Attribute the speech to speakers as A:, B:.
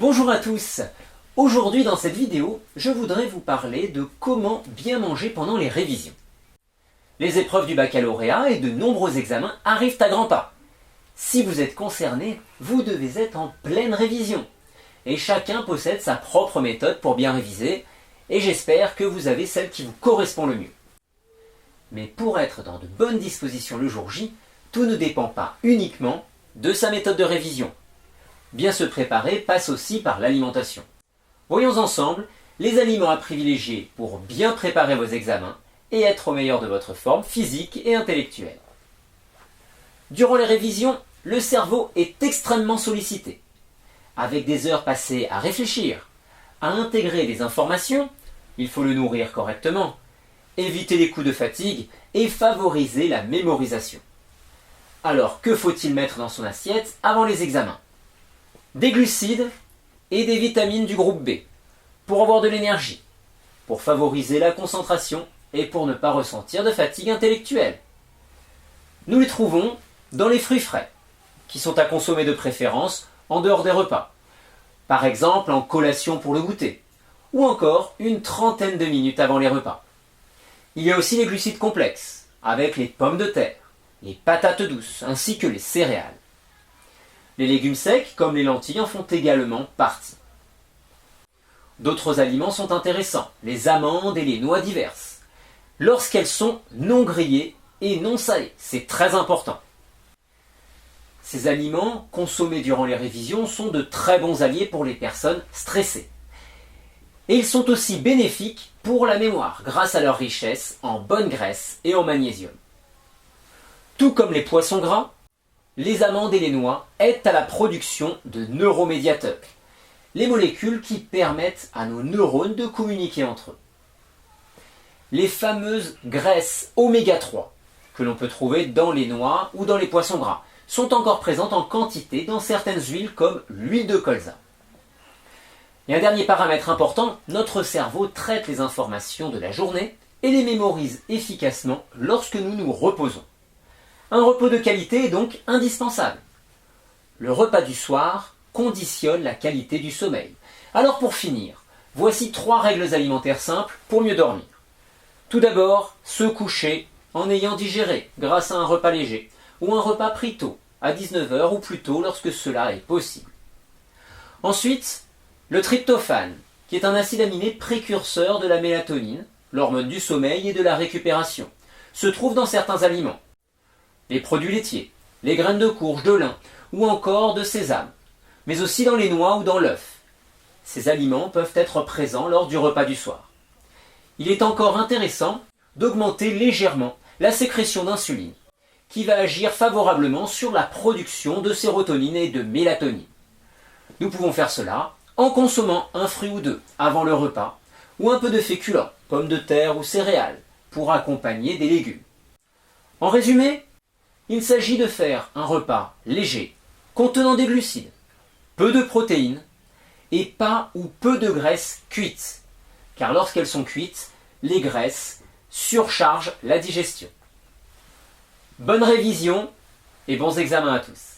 A: Bonjour à tous. Aujourd'hui dans cette vidéo, je voudrais vous parler de comment bien manger pendant les révisions. Les épreuves du baccalauréat et de nombreux examens arrivent à grands pas. Si vous êtes concerné, vous devez être en pleine révision. Et chacun possède sa propre méthode pour bien réviser, et j'espère que vous avez celle qui vous correspond le mieux. Mais pour être dans de bonnes dispositions le jour J, tout ne dépend pas uniquement de sa méthode de révision. Bien se préparer passe aussi par l'alimentation. Voyons ensemble les aliments à privilégier pour bien préparer vos examens et être au meilleur de votre forme physique et intellectuelle. Durant les révisions, le cerveau est extrêmement sollicité. Avec des heures passées à réfléchir, à intégrer des informations, il faut le nourrir correctement, éviter les coups de fatigue et favoriser la mémorisation. Alors que faut-il mettre dans son assiette avant les examens ? Des glucides et des vitamines du groupe B, pour avoir de l'énergie, pour favoriser la concentration et pour ne pas ressentir de fatigue intellectuelle. Nous les trouvons dans les fruits frais, qui sont à consommer de préférence en dehors des repas, par exemple en collation pour le goûter, ou encore une trentaine de minutes avant les repas. Il y a aussi les glucides complexes, avec les pommes de terre, les patates douces, ainsi que les céréales. Les légumes secs, comme les lentilles, en font également partie. D'autres aliments sont intéressants, les amandes et les noix diverses, lorsqu'elles sont non grillées et non salées. C'est très important. Ces aliments, consommés durant les révisions, sont de très bons alliés pour les personnes stressées. Et ils sont aussi bénéfiques pour la mémoire, grâce à leur richesse en bonne graisse et en magnésium. Tout comme les poissons gras, les amandes et les noix aident à la production de neuromédiateurs, les molécules qui permettent à nos neurones de communiquer entre eux. Les fameuses graisses oméga 3, que l'on peut trouver dans les noix ou dans les poissons gras, sont encore présentes en quantité dans certaines huiles comme l'huile de colza. Et un dernier paramètre important, notre cerveau traite les informations de la journée et les mémorise efficacement lorsque nous nous reposons. Un repos de qualité est donc indispensable. Le repas du soir conditionne la qualité du sommeil. Alors pour finir, voici 3 règles alimentaires simples pour mieux dormir. Tout d'abord, se coucher en ayant digéré grâce à un repas léger ou un repas pris tôt, à 19 h ou plus tôt lorsque cela est possible. Ensuite, le tryptophane, qui est un acide aminé précurseur de la mélatonine, l'hormone du sommeil et de la récupération, se trouve dans certains aliments. Les produits laitiers, les graines de courge, de lin ou encore de sésame, mais aussi dans les noix ou dans l'œuf. Ces aliments peuvent être présents lors du repas du soir. Il est encore intéressant d'augmenter légèrement la sécrétion d'insuline, qui va agir favorablement sur la production de sérotonine et de mélatonine. Nous pouvons faire cela en consommant un fruit ou deux avant le repas, ou un peu de féculents, pommes de terre ou céréales, pour accompagner des légumes. En résumé, il s'agit de faire un repas léger, contenant des glucides, peu de protéines et pas ou peu de graisses cuites, car lorsqu'elles sont cuites, les graisses surchargent la digestion. Bonne révision et bons examens à tous.